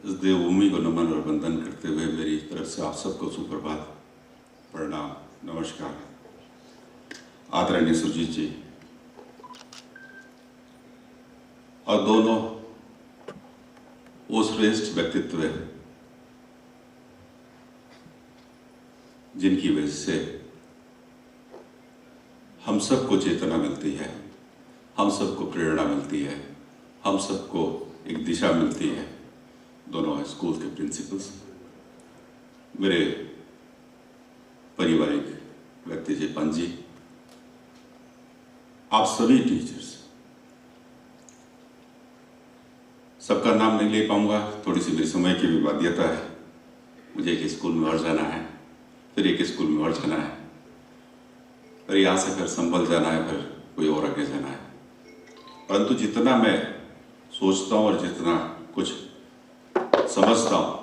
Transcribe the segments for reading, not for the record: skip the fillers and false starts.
इस देवभूमि को नमन और वंदन करते हुए मेरी तरफ से आप सबको सुप्रभात, प्रणाम, नमस्कार। आदरणीय सुरजीत जी और दोनों वो श्रेष्ठ व्यक्तित्व है जिनकी वजह से हम सबको चेतना मिलती है, हम सबको प्रेरणा मिलती है, हम सबको एक दिशा मिलती है। दोनों स्कूल के प्रिंसिपल्स, मेरे पारिवारिक व्यक्ति जी पंत जी, आप सभी टीचर्स, सबका नाम नहीं ले पाऊंगा, थोड़ी सी मेरी समय की भी बाध्यता है। मुझे एक स्कूल में और जाना है, फिर एक स्कूल में और जाना है, फिर यहाँ से फिर संभल जाना है, फिर कोई और आगे जाना है। परंतु जितना मैं सोचता हूँ और जितना कुछ समझता हूँ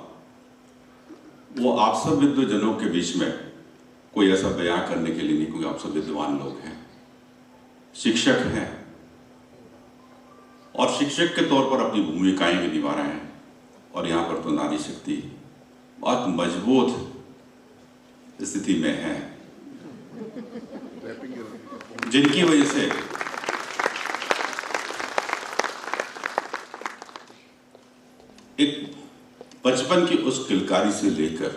वो आप सब विद्वजनों के बीच में कोई ऐसा बयां करने के लिए नहीं, क्योंकि आप सब विद्वान लोग हैं, शिक्षक हैं और शिक्षक के तौर पर अपनी भूमिकाएं भी निभा रहे हैं। और यहाँ पर तो नारी शक्ति बहुत मजबूत स्थिति में है, जिनकी वजह से एक बचपन की उस किलकारी से लेकर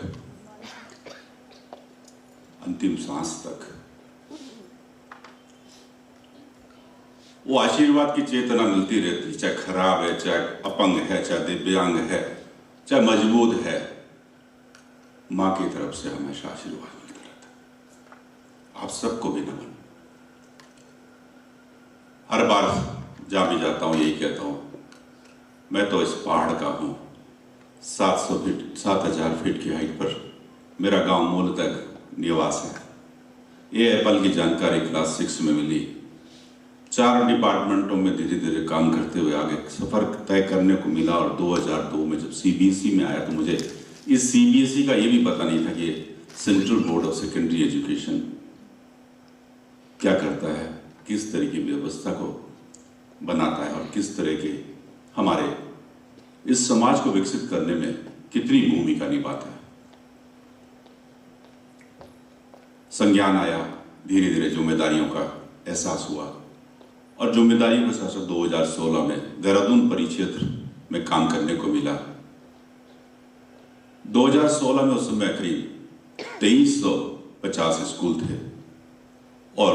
अंतिम सांस तक वो आशीर्वाद की चेतना मिलती रहती, चाहे खराब है, चाहे अपंग है, चाहे दिव्यांग है, चाहे मजबूत है, मां की तरफ से हमेशा आशीर्वाद मिलता रहता। आप सबको भी नमन। हर बार जहां भी जाता हूं यही कहता हूं, मैं तो इस पहाड़ का हूं, 700 फीट 7000 फीट की हाइट पर मेरा गांव मूल तक निवास है। ये एप्पल की जानकारी क्लास 6 में मिली। 4 डिपार्टमेंटों में धीरे धीरे काम करते हुए आगे सफर तय करने को मिला। और 2002 में जब सीबीएसई में आया तो मुझे इस सीबीएसई का ये भी पता नहीं था कि central board of secondary education क्या करता है, किस तरह की व्यवस्था को बनाता है और किस तरह के हमारे इस समाज को विकसित करने में कितनी भूमिका निभाता है। संज्ञान आया, धीरे धीरे जिम्मेदारियों का एहसास हुआ और जिम्मेदारियों के साथ साथ 2016 में देहरादून परिक्षेत्र में काम करने को मिला। 2016 में उस समय करीब 2350 स्कूल थे और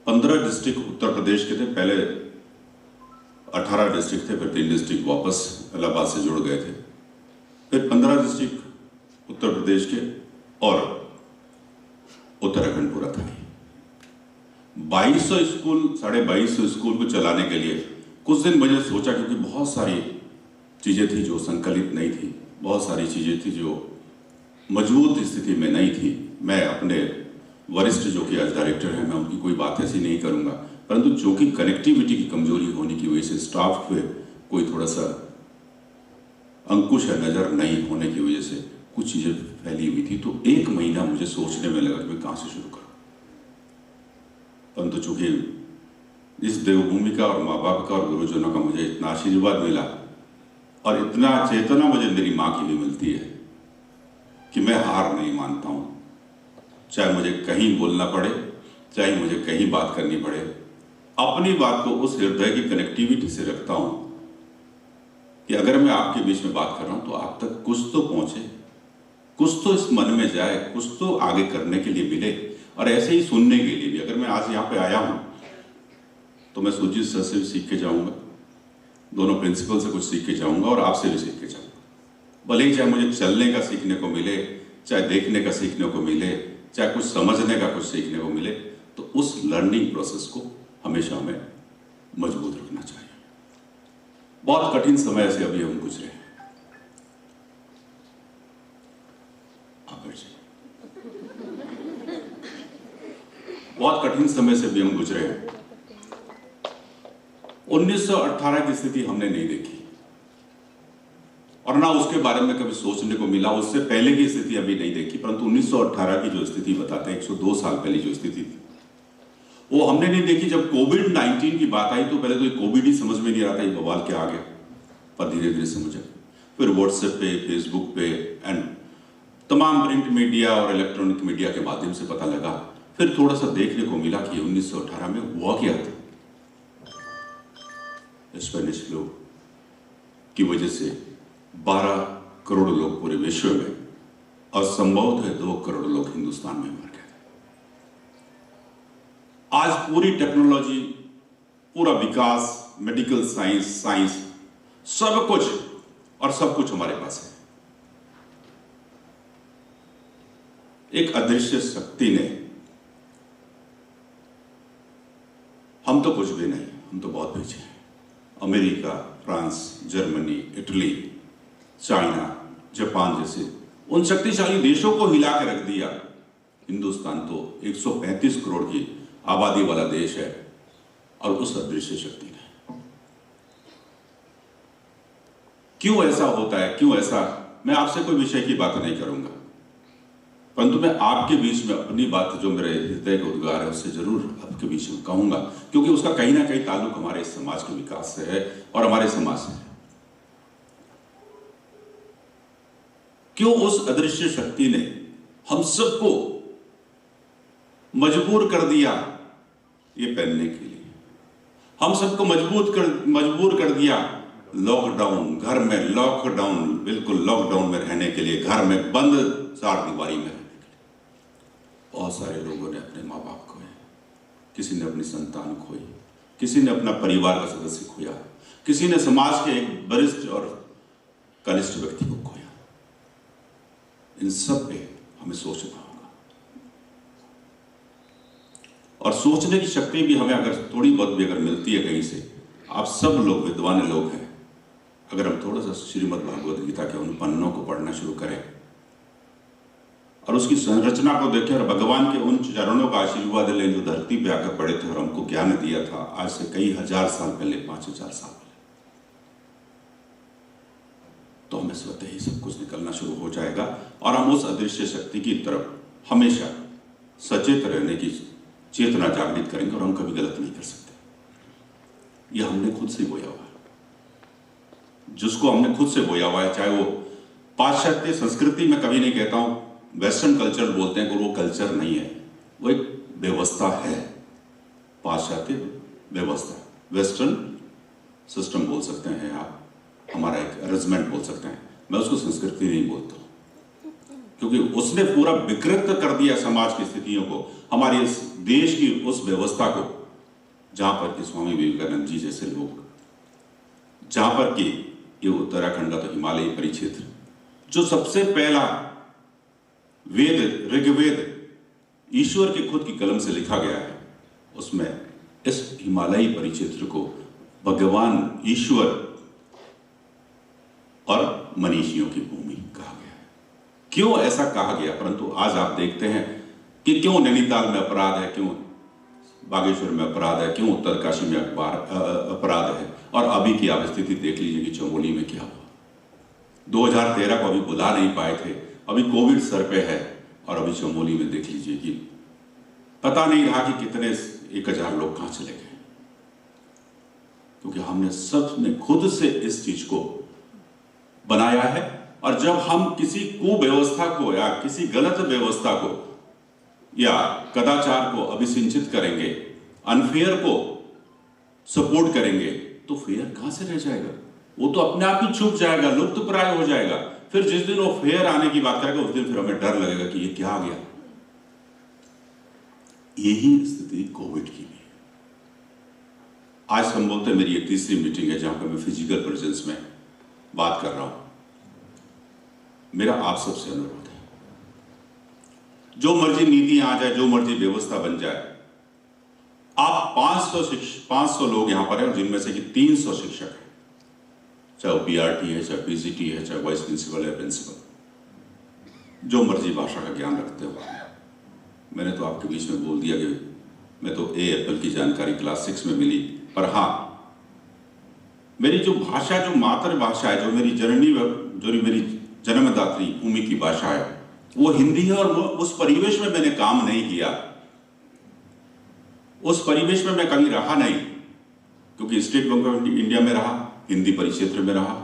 15 डिस्ट्रिक्ट उत्तर प्रदेश के थे। पहले 18 डिस्ट्रिक्ट थे, फिर 3 डिस्ट्रिक्ट वापस इलाहाबाद से जुड़ गए थे, फिर 15 डिस्ट्रिक्ट उत्तर प्रदेश के और उत्तराखंड पूरा था। 2200 स्कूल, 2250 स्कूल को चलाने के लिए कुछ दिन मुझे सोचा, क्योंकि बहुत सारी चीजें थी जो संकलित नहीं थी, बहुत सारी चीजें थी जो मजबूत स्थिति में नहीं थी। मैं अपने वरिष्ठ जो कि आज डायरेक्टर हैं, मैं उनकी कोई बात ऐसी नहीं करूंगा, परंतु जो कि कनेक्टिविटी की कमजोरी होने की वजह से स्टाफ पे कोई थोड़ा सा अंकुश है, नजर नहीं होने की वजह से कुछ चीजें फैली हुई थी। तो 1 महीना मुझे सोचने में लगा कि मैं कहां से शुरू करूं। परंतु चूंकि इस देवभूमि का और माँ बाप का और गुरुजनों का मुझे इतना आशीर्वाद मिला और इतना चेतना मुझे मेरी माँ की भी मिलती है कि मैं हार नहीं मानता हूं। चाहे मुझे कहीं बोलना पड़े, चाहे मुझे कहीं बात करनी पड़े, अपनी बात को उस हृदय की कनेक्टिविटी से रखता हूं कि अगर मैं आपके बीच में बात कर रहा हूं तो आप तक कुछ तो पहुंचे, कुछ तो इस मन में जाए, कुछ तो आगे करने के लिए मिले। और ऐसे ही सुनने के लिए भी, अगर मैं आज यहाँ पे आया हूं तो मैं सुरजीत सर से भी सीख के जाऊंगा, दोनों प्रिंसिपल से कुछ सीख के जाऊंगा और आपसे भी सीख के जाऊंगा। भले ही चाहे मुझे चलने का सीखने को मिले, चाहे देखने का सीखने को मिले, चाहे कुछ समझने का कुछ सीखने को मिले, तो उस लर्निंग प्रोसेस को हमेशा हमें मजबूत रखना चाहिए। बहुत कठिन समय से अभी हम गुजरे हैं। बहुत कठिन समय से भी हम गुजरे हैं। 1918 की स्थिति हमने नहीं देखी और ना उसके बारे में कभी सोचने को मिला। उससे पहले की स्थिति अभी नहीं देखी, परंतु 1918 की जो स्थिति बताते हैं, 102 साल पहले जो स्थिति थी वो हमने नहीं देखी। जब कोविड-19 की बात आई तो पहले तो ये कोविड ही समझ में नहीं आता, ये बवाल क्या आ गया, पर धीरे धीरे समझ आया। फिर व्हाट्सएप पे, फेसबुक पे एंड तमाम प्रिंट मीडिया और इलेक्ट्रॉनिक मीडिया के माध्यम से पता लगा। फिर थोड़ा सा देखने को मिला कि 1918 में हुआ क्या था। स्पेनिश फ्लू की वजह से 12 करोड़ लोग पूरे विश्व में और संभवतः 2 करोड़ लोग हिंदुस्तान में मर गए। आज पूरी टेक्नोलॉजी, पूरा विकास, मेडिकल साइंस सब कुछ और सब कुछ हमारे पास है। एक अदृश्य शक्ति ने, हम तो कुछ भी नहीं, हम तो बहुत पीछे हैं। America, France, Germany, Italy, China, Japan जैसे उन शक्तिशाली देशों को हिला के रख दिया। हिंदुस्तान तो 135 करोड़ की आबादी वाला देश है और उस अदृश्य शक्ति ने क्यों ऐसा होता है, क्यों ऐसा, मैं आपसे कोई विषय की बात नहीं करूंगा, परंतु मैं आपके बीच में अपनी बात जो मेरे हृदय का उद्गार है उससे जरूर आपके बीच में कहूंगा, क्योंकि उसका कहीं ना कहीं ताल्लुक हमारे समाज के विकास से है और हमारे समाज से है। क्यों उस अदृश्य शक्ति ने हम सबको मजबूर कर दिया ये पहनने के लिए, हम सबको मजबूर कर दिया लॉकडाउन, घर में लॉकडाउन, बिल्कुल लॉकडाउन में रहने के लिए, घर में बंद चार दीवारी में रहने के लिए। बहुत सारे लोगों ने अपने माँ बाप खोए, किसी ने अपनी संतान खोई, किसी ने अपना परिवार का सदस्य खोया, किसी ने समाज के एक वरिष्ठ और कनिष्ठ व्यक्ति को खोया। इन सब पे हमें सोचना होगा और सोचने की शक्ति भी हमें अगर थोड़ी बहुत भी अगर मिलती है कहीं से, आप सब लोग विद्वान लोग हैं, अगर हम थोड़ा सा श्रीमद् भागवत गीता के उन पन्नों को पढ़ना शुरू करें और उसकी संरचना को देखें और भगवान के उन चरणों का आशीर्वाद लें जो धरती पे आकर पड़े थे और हमको ज्ञान दिया था आज से कई हजार साल पहले, 5000 साल पहले, तो हमें स्वतः ही सब कुछ निकलना शुरू हो जाएगा और हम उस अदृश्य शक्ति की तरफ हमेशा सचेत रहने की चेतना जागृत करेंगे और हम कभी गलत नहीं कर सकते। यह हमने खुद से बोया हुआ है, जिसको हमने खुद से बोया हुआ है, चाहे वो पाश्चात्य संस्कृति में, कभी नहीं कहता हूं वेस्टर्न कल्चर बोलते हैं, वो कल्चर नहीं है, वो एक व्यवस्था है, पाश्चात्य व्यवस्था, वेस्टर्न सिस्टम बोल सकते हैं आप, हमारा एक अरेंजमेंट बोल सकते हैं। मैं उसको संस्कृति नहीं बोलता क्योंकि उसने पूरा विकृत कर दिया समाज की स्थितियों को, हमारे इस देश की उस व्यवस्था को, जहां पर कि स्वामी विवेकानंद जी जैसे लोग, जहां पर कि ये उत्तराखंड का तो हिमालयी परिक्षेत्र, जो सबसे पहला वेद, ऋग्वेद ईश्वर के खुद की कलम से लिखा गया है, उसमें इस हिमालयी परिक्षेत्र को भगवान ईश्वर और मनीषियों की भूमि कहा गया है। क्यों ऐसा कहा गया, परंतु आज आप देखते हैं कि क्यों नैनीताल में अपराध है, क्यों बागेश्वर में अपराध है, क्यों उत्तरकाशी में अपराध है, और अभी की आप स्थिति देख लीजिए कि चमोली में क्या हुआ। 2013 को अभी बुला नहीं पाए थे, अभी कोविड सर पे है, और अभी चमोली में देख लीजिए कि पता नहीं रहा कि कितने 1000 लोग कहां चले गए, क्योंकि हमने सब ने खुद से इस चीज को बनाया है। और जब हम किसी कुव्यवस्था को या किसी गलत व्यवस्था को या कदाचार को अभिसिंचित करेंगे, अनफेयर को सपोर्ट करेंगे, तो फेयर कहां से रह जाएगा, वो तो अपने आप ही छुप जाएगा, लुप्त प्राय हो जाएगा। फिर जिस दिन वो फेयर आने की बात करेगा उस दिन फिर हमें डर लगेगा कि ये क्या आ गया। यही स्थिति कोविड की भी। आज संभवतः मेरी ये तीसरी मीटिंग है जहां पर मैं फिजिकल प्रेजेंस में बात कर रहा हूं। मेरा आप सबसे अनुरोध है, जो मर्जी नीति आ जाए, जो मर्जी व्यवस्था बन जाए, आप 500 लोग यहां पर हैं, जिनमें से कि 300 शिक्षक हैं, चाहे वो पीआरटी है, चाहे पीजीटी है, चाहे वाइस प्रिंसिपल है, प्रिंसिपल, जो मर्जी भाषा का ज्ञान रखते हो। मैंने तो आपके बीच में बोल दिया कि मैं तो एप्पल की जानकारी क्लास 6 में मिली, पर हाँ, मेरी जो भाषा, जो मातृभाषा है, जो मेरी जन्मदात्री भूमि की भाषा है, वो हिंदी है। और उस परिवेश में मैंने काम नहीं किया, उस परिवेश में मैं कभी रहा नहीं, क्योंकि स्टेट बैंक ऑफ इंडिया में रहा, हिंदी परिक्षेत्र में रहा,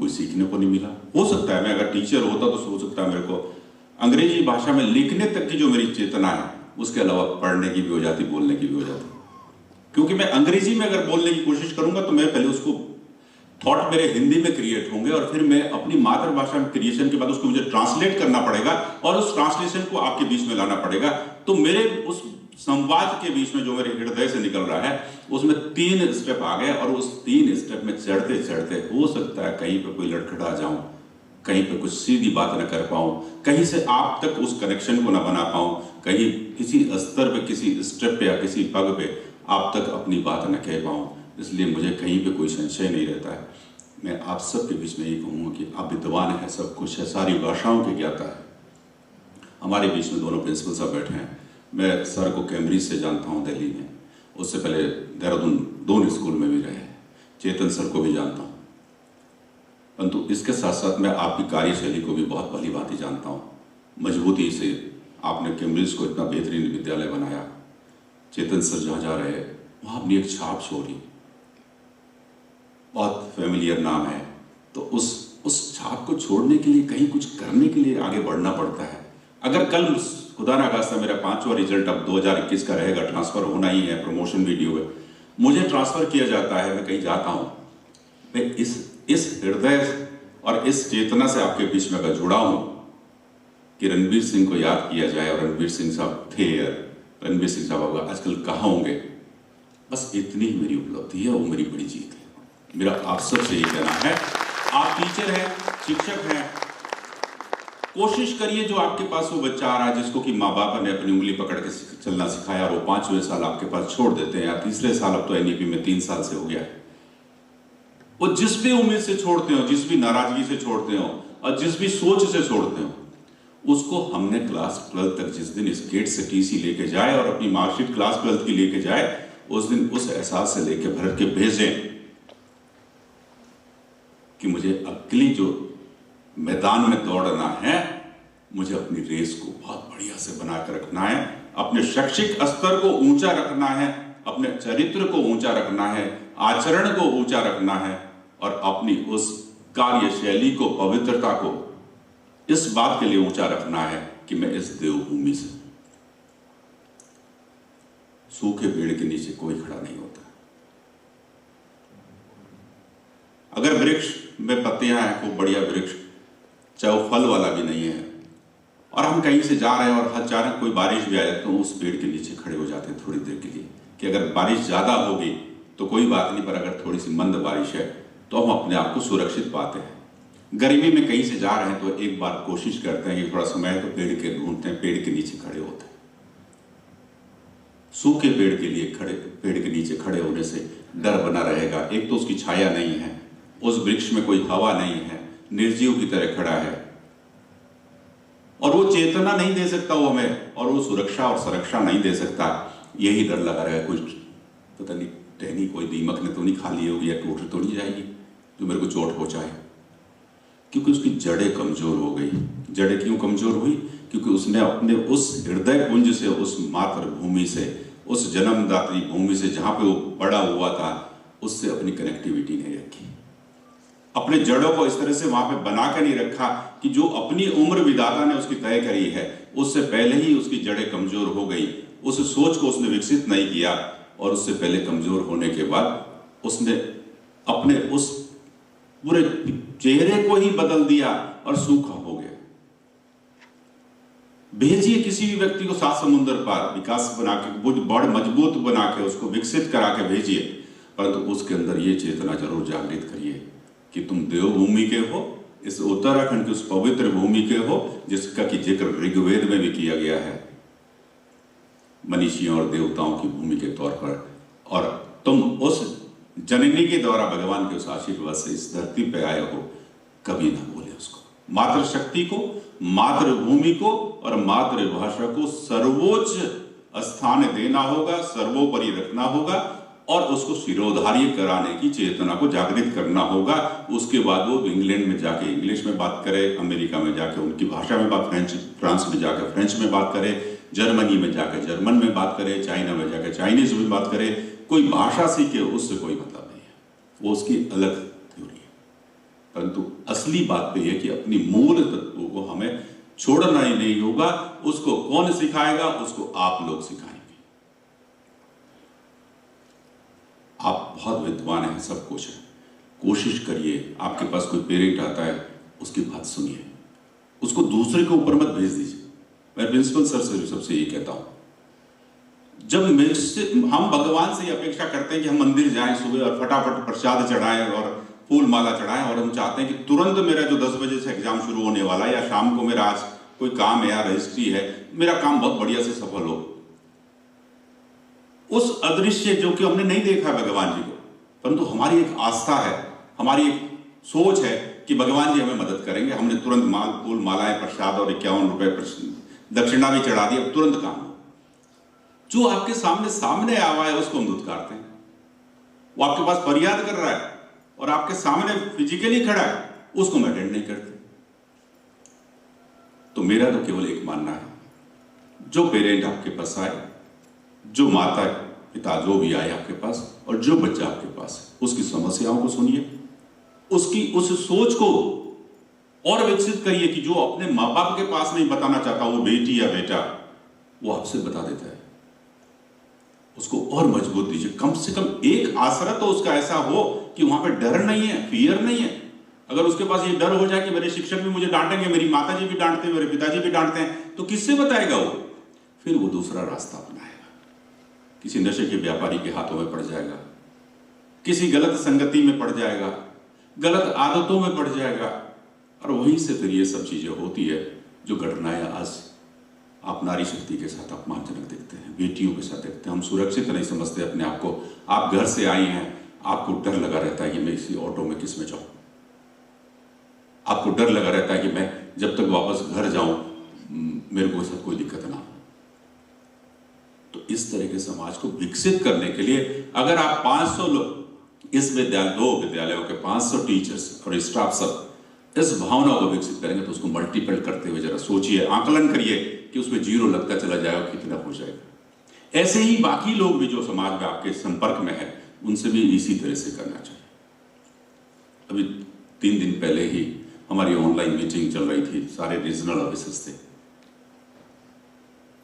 कोई सीखने को नहीं मिला। हो सकता है मैं अगर टीचर होता तो हो सकता है मेरे को अंग्रेजी भाषा में लिखने तक की जो मेरी चेतना है उसके अलावा पढ़ने की भी हो जाती, बोलने की भी हो जाती। क्योंकि मैं अंग्रेजी में अगर बोलने की कोशिश करूंगा तो मैं पहले उसको थॉट मेरे हिंदी में क्रिएट होंगे और फिर मैं अपनी मातृभाषा में क्रिएशन के बाद उसको मुझे ट्रांसलेट करना पड़ेगा और उस ट्रांसलेशन को आपके बीच में लाना पड़ेगा। तो मेरे उस संवाद के बीच में जो मेरे हृदय से निकल रहा है उसमें 3 स्टेप आ गए और उस 3 स्टेप में चढ़ते चढ़ते हो सकता है कहीं पे कोई लड़खड़ा जाऊं, कहीं पे कुछ सीधी बात न कर पाऊं, कहीं से आप तक उस कनेक्शन को न बना पाऊं, कहीं किसी स्तर पे, किसी स्टेप पे या किसी पग पे आप तक अपनी बात न कह पाऊं। इसलिए मुझे कहीं पे कोई संशय नहीं रहता है। मैं आप सबके बीच में यही कहूँगा कि आप विद्वान हैं, सब कुछ है, सारी भाषाओं के ज्ञाता है। हमारे बीच में दोनों प्रिंसिपल साहब बैठे हैं। मैं सर को कैम्ब्रिज से जानता हूँ दिल्ली में, उससे पहले देहरादून दोनों स्कूल में भी रहे। चेतन सर को भी जानता हूँ, परंतु इसके साथ साथ मैं आपकी कार्यशैली को भी बहुत भली भांति जानता हूँ। मजबूती से आपने कैम्ब्रिज को इतना बेहतरीन विद्यालय बनाया। चेतन सर जहाँ जा रहे वहाँ अपनी एक छाप छोड़ी, बहुत फेमिलियर नाम है। तो उस छाप को छोड़ने के लिए, कहीं कुछ करने के लिए आगे बढ़ना पड़ता है। अगर कल खुदा ना खास्ता मेरा 5वां रिजल्ट अब 2021 का रहेगा, ट्रांसफर होना ही है, प्रमोशन वीडियो है, मुझे ट्रांसफर किया जाता है, मैं कहीं जाता हूँ, मैं इस हृदय और इस चेतना से आपके बीच में अगर जुड़ा हूँ कि रणवीर सिंह को याद किया जाए और रणवीर सिंह साहब थे, रणवीर सिंह साहब आजकल कहाँ होंगे, बस इतनी ही मेरी उपलब्धि है, वो मेरी बड़ी जीत है। मेरा आप सबसे ये कहना है, आप टीचर हैं, शिक्षक हैं, कोशिश करिए जो आपके पास वो बच्चा आ रहा है जिसको कि माँ बाप ने अपनी उंगली पकड़ के चलना सिखाया और वो 5वें साल आपके पास छोड़ देते हैं, या 3रे साल, अब तो एनईपी में 3 साल से हो गया है, वो जिस भी उम्मीद से छोड़ते हो, जिस भी नाराजगी से छोड़ते हो और जिस भी सोच से छोड़ते हो, उसको हमने क्लास 12 तक जिस दिन इस गेट से टीसी लेके जाए और अपनी मार्कशीट क्लास 12 की लेके जाए, उस दिन उस एहसास से लेके भर के भेजें कि मुझे अगली जो मैदान में दौड़ना है, मुझे अपनी रेस को बहुत बढ़िया से बनाकर रखना है, अपने शैक्षिक स्तर को ऊंचा रखना है, अपने चरित्र को ऊंचा रखना है, आचरण को ऊंचा रखना है और अपनी उस कार्यशैली को, पवित्रता को इस बात के लिए ऊंचा रखना है कि मैं इस देवभूमि से, सूखे पेड़ के नीचे कोई खड़ा नहीं होता। अगर वृक्ष में पत्तियां हैं, खूब बढ़िया वृक्ष, चाहे वो फल वाला भी नहीं है, और हम कहीं से जा रहे हैं और अचानक कोई बारिश भी आ जाए तो उस पेड़ के नीचे खड़े हो जाते हैं थोड़ी देर के लिए कि अगर बारिश ज्यादा होगी तो कोई बात नहीं, पर अगर थोड़ी सी मंद बारिश है तो हम अपने आप को सुरक्षित पाते हैं। गर्मी में कहीं से जा रहे हैं तो एक बार कोशिश करते हैं कि थोड़ा समय तो पेड़ के ढूंढते हैं, पेड़ के नीचे खड़े होते हैं। सूखे पेड़ के लिए पेड़ के नीचे खड़े होने से डर बना रहेगा। एक तो उसकी छाया नहीं है, उस वृक्ष में कोई हवा नहीं है, निर्जीव की तरह खड़ा है और वो चेतना नहीं दे सकता वो हमें, और वो सुरक्षा और संरक्षा नहीं दे सकता। यही डर लगा रहेगा, कुछ पता नहीं टहनी कोई दीमक ने तो नहीं खा ली होगी या टूट तो नहीं जाएगी जो मेरे को चोट पहुंचाए, क्योंकि उसकी जड़ें कमजोर हो गई। जड़ें क्यों कमजोर हुई? क्योंकि उसने अपने उस हृदय कुंज से, उस मातृभूमि से, उस जन्मदात्री भूमि से जहां पे वो बड़ा हुआ था, उससे अपनी कनेक्टिविटी नहीं रखी, अपने जड़ों को इस तरह से वहां पे बना के नहीं रखा कि जो अपनी उम्र विधाता ने उसकी तय करी है उससे पहले ही उसकी जड़ें कमजोर हो गई। उस सोच को उसने विकसित नहीं किया और उससे पहले कमजोर होने के बाद उसने अपने उस पूरे चेहरे को ही बदल दिया और सूखा हो गया। भेजिए किसी भी व्यक्ति को 7 समुद्र पार, विकास बना के, बड़ मजबूत बना के, उसको विकसित करा के भेजिए, परंतु उसके अंदर ये चेतना जरूर जागृत करिए कि तुम देवभूमि के हो, इस उत्तराखंड की उस पवित्र भूमि के हो जिसका कि जिक्र ऋग्वेद में भी किया गया है, मनीषियों और देवताओं की भूमि के तौर पर, और तुम उस जननी के द्वारा भगवान के उस आशीर्वाद से इस धरती पे आए हो। कभी ना भूले उसको, मातृशक्ति को, मातृभूमि को और मातृभाषा को सर्वोच्च स्थान देना होगा, सर्वोपरि रखना होगा और उसको शिरोधार्य कराने की चेतना को जागृत करना होगा। उसके बाद वो इंग्लैंड में जाके इंग्लिश में बात करे, अमेरिका में जाके उनकी भाषा में बात, फ्रांस में जाके फ्रेंच में बात करे, जर्मनी में जाके जर्मन में बात करे, चाइना में जाके चाइनीज में बात करे। कोई भाषा सीखे उससे कोई मतलब नहीं है, वो उसकी अलग थ्योरी है। परंतु असली बात तो यह कि अपनी मूल तत्वों को हमें छोड़ना ही नहीं होगा। उसको कौन सिखाएगा? उसको आप लोग सिखाएंगे। आप बहुत विद्वान हैं, सब कुछ है, कोशिश करिए। आपके पास कोई पेरेंट आता है, उसकी बात सुनिए, उसको दूसरे के ऊपर मत भेज दीजिए। मैं प्रिंसिपल सर से सबसे ये कहता हूं, जब हम भगवान से अपेक्षा करते हैं कि हम मंदिर जाएं सुबह और फटाफट प्रसाद चढ़ाएं और फूल माला चढ़ाएं, और हम चाहते हैं कि तुरंत मेरा जो 10 बजे से एग्जाम शुरू होने वाला है या शाम को मेरा आज कोई काम है या रजिस्ट्री है, मेरा काम बहुत बढ़िया से सफल हो। उस अदृश्य जो कि हमने नहीं देखा भगवान जी को, परंतु हमारी एक आस्था है, हमारी एक सोच है कि भगवान जी हमें मदद करेंगे। हमने तुरंत फूल मालाएं प्रसाद और 51 रुपए दक्षिणा भी चढ़ा दी, अब तुरंत काम। जो आपके सामने आया हुआ है उसको हम धुतकारते हैं। वो आपके पास फरियाद कर रहा है और आपके सामने फिजिकली खड़ा है, उसको हम अटेंड नहीं करते। तो मेरा तो केवल एक मानना है, जो पेरेंट आपके पास आए, जो माता पिता जो भी आए आपके पास, और जो बच्चा आपके पास है, उसकी समस्याओं को सुनिए, उसकी उस सोच को और विकसित करिए कि जो अपने माँ बाप के पास नहीं बताना चाहता वो बेटी या बेटा, वो आपसे बता देता है। उसको और मजबूत दीजिए। कम से कम एक आसरा तो उसका ऐसा हो कि वहां पे डर नहीं है, फियर नहीं है। अगर उसके पास ये डर हो जाए कि मेरे शिक्षक भी मुझे डांटेंगे, मेरी माताजी भी डांटते हैं, मेरे पिताजी भी डांटते हैं, तो किससे बताएगा वो? फिर वो दूसरा रास्ता अपनाएगा, किसी नशे के व्यापारी के हाथों में पड़ जाएगा, किसी गलत संगति में पड़ जाएगा, गलत आदतों में पड़ जाएगा, और वहीं से फिर ये सब चीजें होती है जो घटनाएं आज आप नारी शक्ति के साथ अपमानजनक देखते हैं, बेटियों के साथ देखते हैं। हम सुरक्षित नहीं समझते अपने आप को। आप घर से आई हैं, आपको डर लगा रहता है कि मैं इसी ऑटो में किस में जाऊं, आपको डर लगा रहता है कि मैं जब तक वापस घर जाऊं मेरे को साथ कोई दिक्कत ना हो। तो इस तरह के समाज को विकसित करने के लिए अगर आप 500 लोग, इस विद्यालय 2 विद्यालयों के 500 टीचर्स और स्टाफ सब इस भावना को विकसित करेंगे, तो उसको मल्टीपल करते हुए जरा सोचिए, आकलन करिए कि उसमें 0 लगता चला जाएगा, कितना हो जाएगा। ऐसे ही बाकी लोग भी जो समाज में आपके संपर्क में है, उनसे भी इसी तरह से करना चाहिए। अभी 3 दिन पहले ही हमारी ऑनलाइन मीटिंग चल रही थी, सारे रीजनल ऑफिसर्स थे।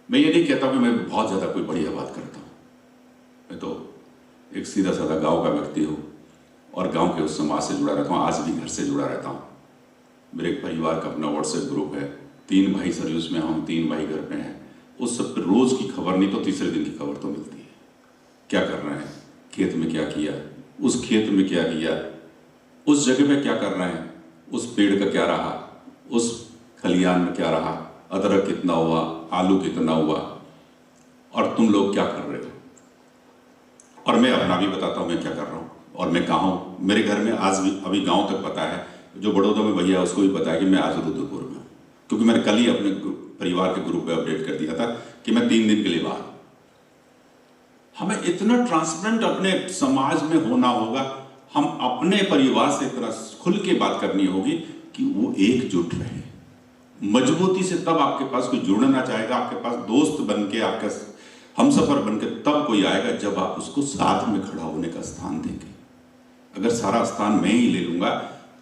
मैं ये नहीं कहता कि मैं बहुत ज्यादा कोई बढ़िया बात करता हूं, मैं तो एक सीधा साधा गांव का व्यक्ति हूं और गांव के उस समाज से जुड़ा रहता हूं। आज भी घर से जुड़ा रहता हूं। मेरे परिवार का अपना व्हाट्सएप ग्रुप है, 3 भाई सर्विस में, हम 3 भाई घर पे हैं। उस सब पे रोज की खबर नहीं तो तीसरे दिन की खबर तो मिलती है। क्या कर रहे हैं, खेत में क्या किया, उस खेत में क्या किया, उस जगह पे क्या कर रहे हैं, उस पेड़ का क्या रहा, उस खलियान में क्या रहा, अदरक कितना हुआ, आलू कितना हुआ, और तुम लोग क्या कर रहे हो। और मैं अपना भी बताता हूँ मैं क्या कर रहा हूँ और मैं कहाँ हूँ। मेरे घर में आज भी अभी गाँव तक पता है, जो बड़ौदा में भैया उसको भी पता है कि मैं आज रुद्रपुर में हूँ, क्योंकि मैंने कल ही अपने परिवार के ग्रुप पे अपडेट कर दिया था कि मैं 3 दिन के लिए बाहर। हमें इतना ट्रांसपेरेंट अपने समाज में होना होगा, हम अपने परिवार से इतना खुल के बात करनी होगी कि वो एकजुट रहे मजबूती से। तब आपके पास कोई जुड़ना चाहेगा, आपके पास दोस्त बन के, आपका हमसफर बन के तब कोई आएगा जब आप उसको साथ में खड़ा होने का स्थान देंगे। अगर सारा स्थान मैं ही ले लूंगा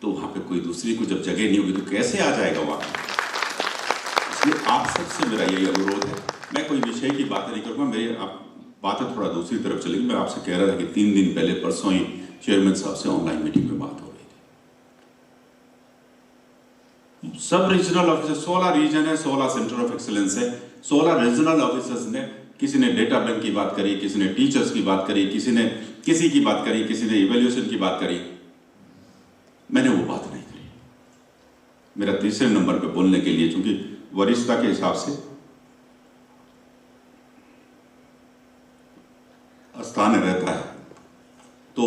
तो वहां पे कोई दूसरी को जब जगह नहीं होगी तो कैसे आ जाएगा वहां। इसलिए आप सबसे मेरा यही अनुरोध है। मैं कोई विषय की बात नहीं करूंगा, मेरी बातें थोड़ा दूसरी तरफ चलेगी। मैं आपसे कह रहा था कि 3 दिन पहले परसों ही चेयरमैन साहब से ऑनलाइन मीटिंग में बात हो रही थी। सब रीजनल ऑफिसर, 16 रीजन है, 16 सेंटर ऑफ एक्सीलेंस है, 16 रीजनल ऑफिसर्स ने, किसी ने डेटा बैंक की बात करी, किसी ने टीचर्स की बात करी, किसी ने किसी की बात करी, किसी ने इवैल्यूएशन की बात करी। मैंने वो बात नहीं करी। मेरा तीसरे नंबर पे बोलने के लिए, क्योंकि वरिष्ठता के हिसाब से स्थान रहता है, तो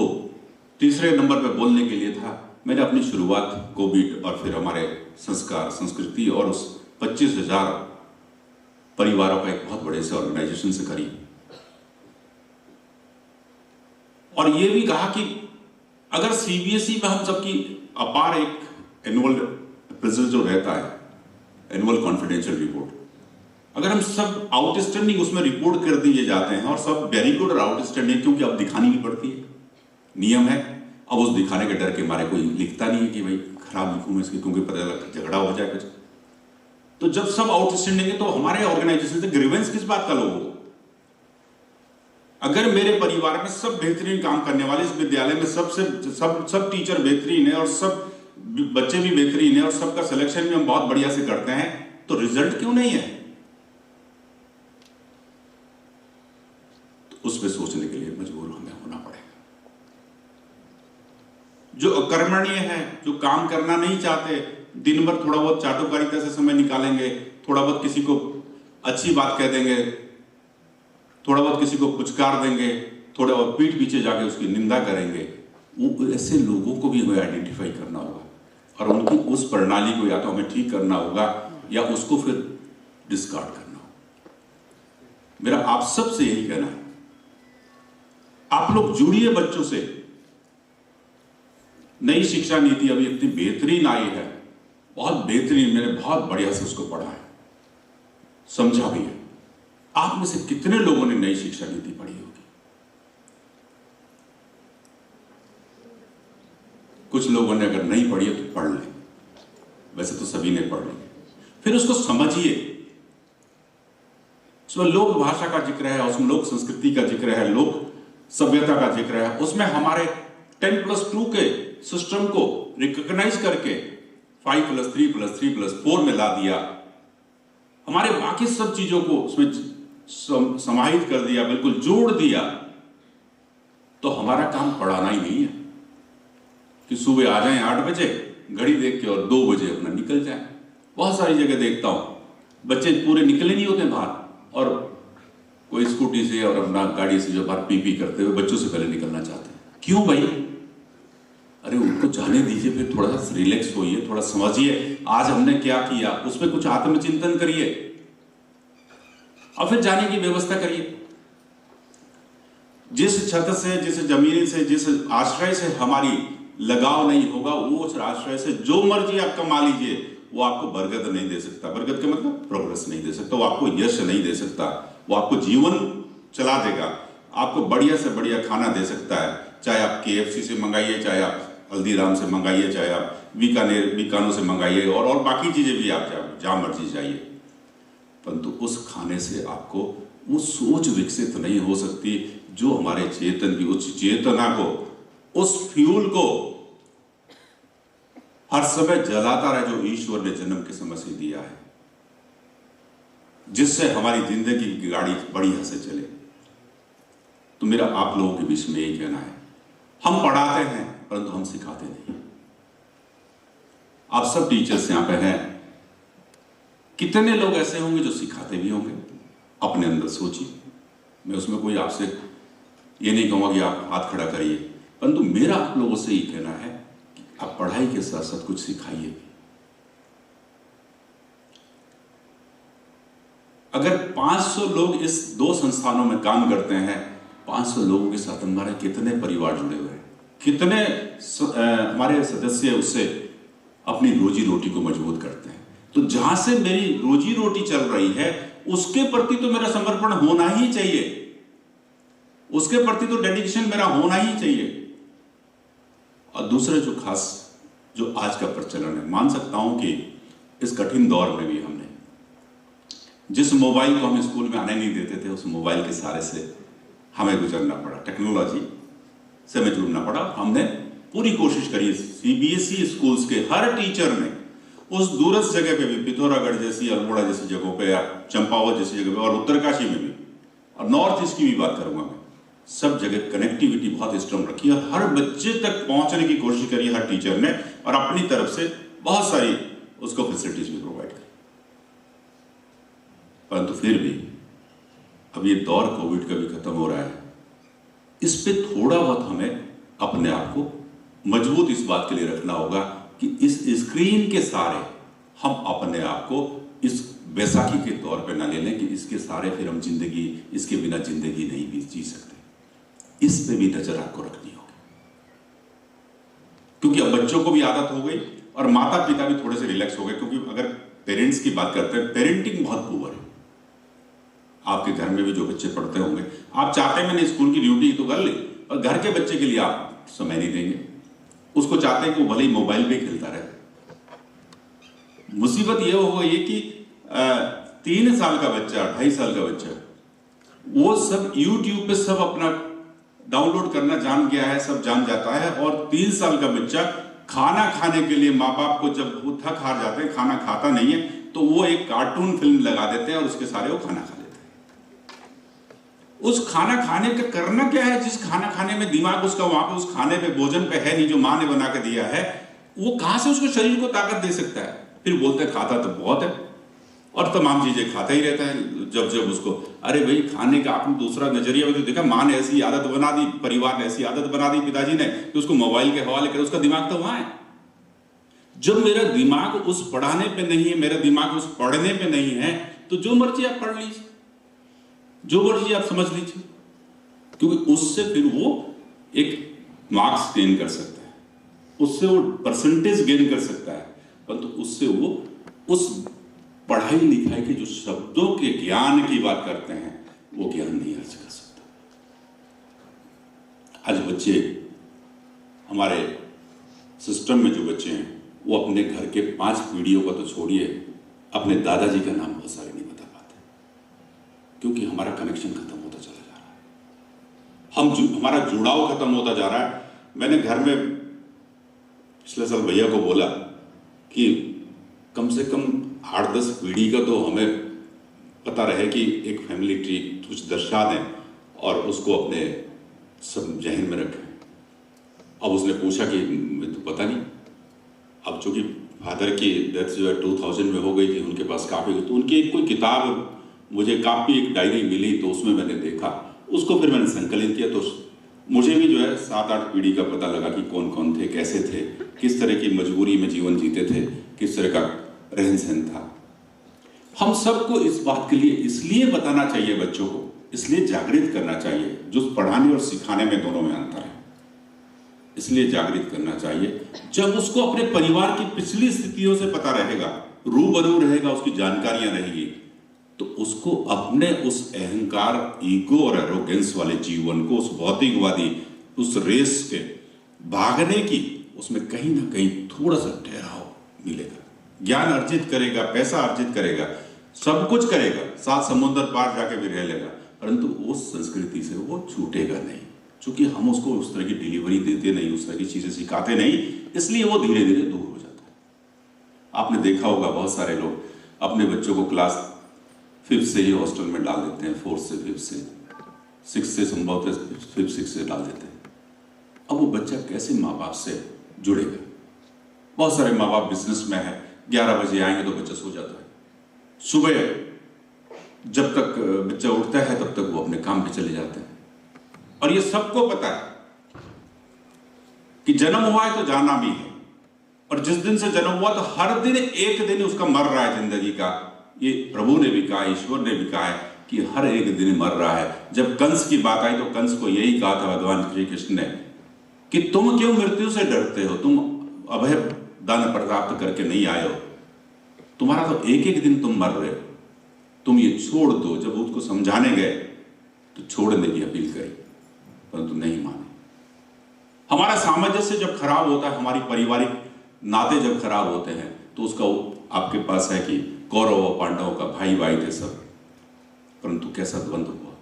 तीसरे नंबर पे बोलने के लिए था। मैंने अपनी शुरुआत कोविड और फिर हमारे संस्कार, संस्कृति और उस 25,000 परिवारों का एक बहुत बड़े से ऑर्गेनाइजेशन से करी, और ये भी कहा कि अगर सीबीएसई में हम सबकी अपार एक एनुअल रिजल्ट जो रहता है, एनुअल कॉन्फिडेंशियल रिपोर्ट, अगर हम सब आउटस्टैंडिंग उसमें रिपोर्ट कर दिए जाते हैं और सब वेरी गुड और आउटस्टैंडिंग, क्योंकि अब दिखानी भी पड़ती है, नियम है, अब उस दिखाने के डर के मारे कोई लिखता नहीं है कि भाई खराब लिखूं मैं इसकी, क्योंकि पता लगा झगड़ा हो जाए कुछ। तो जब सब आउटस्टैंडिंग है तो हमारे ऑर्गेनाइजेशन से ग्रीवेंस किस बात का लोगों को? अगर मेरे परिवार में सब बेहतरीन काम करने वाले, इस विद्यालय में सब टीचर बेहतरीन है और सब बच्चे भी बेहतरीन है और सबका सिलेक्शन भी हम बहुत बढ़िया से करते हैं, तो रिजल्ट क्यों नहीं है? तो उस पर सोचने के लिए मजबूर हमें होना पड़ेगा। जो अकर्मण्य है, जो काम करना नहीं चाहते, दिन भर थोड़ा बहुत चाटुकारिता से समय निकालेंगे, थोड़ा बहुत किसी को अच्छी बात कह देंगे, थोड़ा बहुत किसी को पुचकार देंगे, थोड़ा बहुत पीठ पीछे जाके उसकी निंदा करेंगे, वो ऐसे लोगों को भी हमें आइडेंटिफाई करना होगा और उनकी उस प्रणाली को या तो हमें ठीक करना होगा या उसको फिर डिस्कार्ड करना होगा। मेरा आप सबसे यही कहना है, आप लोग जुड़िए बच्चों से। नई शिक्षा नीति अभी इतनी बेहतरीन आई है, बहुत बेहतरीन, मैंने बहुत बढ़िया से उसको पढ़ा है, समझा भी है। आप में से कितने लोगों ने नई शिक्षा नीति पढ़ी होगी? कुछ लोगों ने अगर नहीं पढ़ी है तो पढ़ लें, वैसे तो सभी ने पढ़ ली। फिर उसको समझिए, उसमें लोक भाषा का जिक्र है, उसमें लोक संस्कृति का जिक्र है, लोक सभ्यता का जिक्र है, उसमें हमारे 10+2 के सिस्टम को रिकॉग्नाइज करके 5+3+3+4 में ला दिया, हमारे बाकी सब चीजों को उसमें समाहित कर दिया, बिल्कुल जोड़ दिया। तो हमारा काम पढ़ाना ही नहीं है कि सुबह आ जाएं 8 बजे, घड़ी देख के और 2 बजे अपना निकल जाए। बहुत सारी जगह देखता हूं बच्चे पूरे निकले नहीं होते बाहर, और कोई स्कूटी से और अपना गाड़ी से जो बाहर पी करते हुए बच्चों से पहले निकलना चाहते हैं। क्यों भाई? अरे उनको जाने दीजिए, फिर थोड़ा सा रिलैक्स होइए, थोड़ा समझिए आज हमने क्या किया, उस पर कुछ आत्मचिंतन करिए और फिर जाने की व्यवस्था करिए। जिस छत से, जिस जमीन से, जिस आश्रय से हमारी लगाव नहीं होगा, वो उस आश्रय से जो मर्जी आप कमा लीजिए, वो आपको बरगद नहीं दे सकता। बरगद का मतलब प्रोग्रेस नहीं दे सकता, वो आपको यश नहीं दे सकता, वो आपको जीवन चला देगा, आपको बढ़िया से बढ़िया खाना दे सकता है, चाहे आप KFC से मंगाइए, चाहे आप हल्दीराम से मंगाइए, चाहे आप बीकानेर से मंगाइए, और बाकी चीजें भी आप जहां मर्जी जाइए, परंतु उस खाने से आपको वो सोच विकसित नहीं हो सकती जो हमारे चेतन की उस चेतना को, उस फ्यूल को हर समय जलाता रहे जो ईश्वर ने जन्म के समय से दिया है, जिससे हमारी जिंदगी की गाड़ी बढ़िया से चले। तो मेरा आप लोगों के बीच में यही कहना है, हम पढ़ाते हैं परंतु हम सिखाते नहीं। आप सब टीचर्स यहां पे हैं, कितने लोग ऐसे होंगे जो सिखाते भी होंगे? अपने अंदर सोचिए। मैं उसमें कोई आपसे ये नहीं कहूंगा कि आप हाथ खड़ा करिए, परंतु मेरा आप लोगों से ही कहना है कि आप पढ़ाई के साथ साथ कुछ सिखाइए भी। अगर 500 लोग इस 2 संस्थानों में काम करते हैं, 500 लोगों के साथ हमारे कितने परिवार जुड़े हुए हैं, कितने हमारे सदस्य उससे अपनी रोजी रोटी को मजबूत करते हैं। तो जहां से मेरी रोजी रोटी चल रही है उसके प्रति तो मेरा समर्पण होना ही चाहिए, उसके प्रति तो डेडिकेशन मेरा होना ही चाहिए। और दूसरे जो आज का प्रचलन है, मान सकता हूं कि इस कठिन दौर में भी हमने जिस मोबाइल को हम स्कूल में आने नहीं देते थे, उस मोबाइल के सहारे से हमें गुजरना पड़ा, टेक्नोलॉजी से हमें जुड़ना पड़ा। हमने पूरी कोशिश करी, CBSE स्कूल्स के हर टीचर ने उस दूरस्थ जगह पे भी, पिथौरागढ़ जैसी, अल्मोड़ा जैसी जगहों पे, या चंपावत जैसी जगह पे, और उत्तरकाशी में भी, और नॉर्थ ईस्ट की भी बात करूंगा मैं, सब जगह कनेक्टिविटी बहुत स्ट्रांग रखी है, हर बच्चे तक पहुंचने की कोशिश करी हर टीचर ने, और अपनी तरफ से बहुत सारी उसको फैसिलिटीज भी प्रोवाइड करी। परंतु फिर भी अब ये दौर कोविड का भी खत्म हो रहा है, इस पे थोड़ा बहुत हमें अपने आप को मजबूत इस बात के लिए रखना होगा कि इस स्क्रीन के सहारे हम अपने आप को इस बैसाखी के तौर पे ना ले लें कि इसके सहारे फिर हम जिंदगी, इसके बिना जिंदगी नहीं भी जी सकते। इस पे भी नजर आपको रखनी होगी, क्योंकि अब बच्चों को भी आदत हो गई और माता पिता भी थोड़े से रिलैक्स हो गए। क्योंकि अगर पेरेंट्स की बात करते हैं, पेरेंटिंग बहुत पुअर है। आपके घर में भी जो बच्चे पढ़ते होंगे, आप चाहते हैं मैंने स्कूल की ड्यूटी तो कर ली, और घर के बच्चे के लिए आप समय नहीं देंगे, उसको चाहते हैं कि वो भले ही मोबाइल पे खेलता रहे। मुसीबत यह हो गई कि 3 साल का बच्चा, 2.5 साल का बच्चा, वो सब YouTube पे सब अपना डाउनलोड करना जान गया है, सब जान जाता है। और 3 साल का बच्चा खाना खाने के लिए माँ बाप को, जब वो थक हार जाते हैं, खाना खाता नहीं है, तो वो एक कार्टून फिल्म लगा देते हैं और उसके सारे वो खाना खा लेते हैं। उस खाना खाने का करना क्या है? जिस खाना खाने में दिमाग उसका वहां पे उस खाने पे, भोजन पे है नहीं, जो माँ ने बना के दिया है, वो कहां से उसको शरीर को ताकत दे सकता है? फिर बोलते हैं खाता तो बहुत है और तमाम चीजें खाता ही रहता है। जब उसको, अरे भाई खाने का आपने दूसरा नजरिया भी तो देखा, माँ ने ऐसी आदत बना दी, परिवार ने ऐसी आदत बना दी, पिताजी ने, कि उसको मोबाइल के हवाले कर, उसका दिमाग तो वहां है। जब मेरा दिमाग उस पढ़ाने पे नहीं है, मेरा दिमाग उस पढ़ने पे नहीं है, तो जो मर्जी आप पढ़ लीजिए, जो मर्जी आप समझ लीजिए, क्योंकि उससे फिर वो एक मार्क्स गेन कर सकता है, उससे वो परसेंटेज गेन कर सकता है, परंतु उससे वो उस पढ़ाई लिखाई के जो शब्दों के ज्ञान की बात करते हैं, वो ज्ञान नहीं अर्ज कर सकता। आज बच्चे, हमारे सिस्टम में जो बच्चे हैं, वो अपने घर के 5 पीढ़ियों का तो छोड़िए, अपने दादाजी का नाम बहुत सारे नहीं बता पाते, क्योंकि हमारा कनेक्शन खत्म होता चला जा रहा है, हमारा जुड़ाव खत्म होता जा रहा है। मैंने घर में पिछले साल भैया को बोला कि कम से कम 8-10 पीढ़ी का तो हमें पता रहे, कि एक फैमिली ट्री कुछ दर्शा दें और उसको अपने सब जहन में रखें। अब उसने पूछा कि मुझे तो पता नहीं। अब चूंकि फादर की डेथ जो है 2000 में हो गई थी, उनके पास काफ़ी, तो उनकी कोई किताब, मुझे काफ़ी एक डायरी मिली, तो उसमें मैंने देखा, उसको फिर मैंने संकलित किया, तो मुझे भी जो है 7-8 पीढ़ी का पता लगा कि कौन कौन थे, कैसे थे, किस तरह की मजबूरी में जीवन जीते थे, किस तरह का रहन सहन था। हम सबको इस बात के लिए इसलिए बताना चाहिए बच्चों को, इसलिए जागृत करना चाहिए, जो पढ़ाने और सिखाने में दोनों में अंतर है, इसलिए जागृत करना चाहिए। जब उसको अपने परिवार की पिछली स्थितियों से पता रहेगा, रूबरू रहेगा, उसकी जानकारियां रहेगी, तो उसको अपने उस अहंकार, ईगो और एरोगेंस वाले जीवन को, उस भौतिकवादी उस रेस के भागने की, उसमें कहीं ना कहीं थोड़ा सा ठहराव मिलेगा। ज्ञान अर्जित करेगा, पैसा अर्जित करेगा, सब कुछ करेगा, 7 समुद्र पार जाके भी रह लेगा, परंतु उस संस्कृति से वो छूटेगा नहीं, क्योंकि हम उसको उस तरह की डिलीवरी देते नहीं, उस तरह की चीजें सिखाते नहीं, इसलिए वो धीरे धीरे दूर हो जाता है। आपने देखा होगा बहुत सारे लोग अपने बच्चों को क्लास 5 से ही हॉस्टल में डाल देते हैं, 4 से 5 से 6 से, संभवतः 5-6 से डाल देते हैं। अब वो बच्चा कैसे माँ बाप से जुड़ेगा? बहुत सारे माँ बाप बिजनेस में है, 11 बजे आएंगे तो बच्चा सो जाता है, सुबह जब तक बच्चा उठता है तब तक वो अपने काम पे चले जाते हैं। और ये सबको पता है कि जन्म हुआ है तो जाना भी है, और जिस दिन से जन्म हुआ तो हर दिन एक दिन उसका मर रहा है जिंदगी का। ये प्रभु ने भी कहा, ईश्वर ने भी कहा है कि हर एक दिन मर रहा है। जब कंस की बात आई तो कंस को यही कहा था भगवान श्री कृष्ण ने कि तुम क्यों मृत्यु से डरते हो, तुम अभय दान प्राप्त करके नहीं आए हो, तुम्हारा तो एक एक दिन तुम मर रहे हो, तुम ये छोड़ दो। जब उसको समझाने गए तो छोड़ने की अपील करी, परंतु नहीं माने। हमारा सामंजस्य जब खराब होता है, हमारी पारिवारिक नाते जब खराब होते हैं, तो उसका आपके पास है कि कौरव और पांडवों का भाई भाई थे सब, परंतु कैसा द्वंद्व हुआ।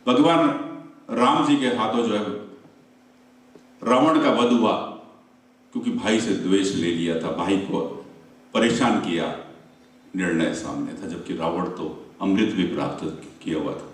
भगवान राम जी के हाथों जो है रावण का वध हुआ, क्योंकि भाई से द्वेष ले लिया था, भाई को परेशान किया, निर्णय सामने था, जबकि रावण तो अमृत भी प्राप्त किया हुआ था।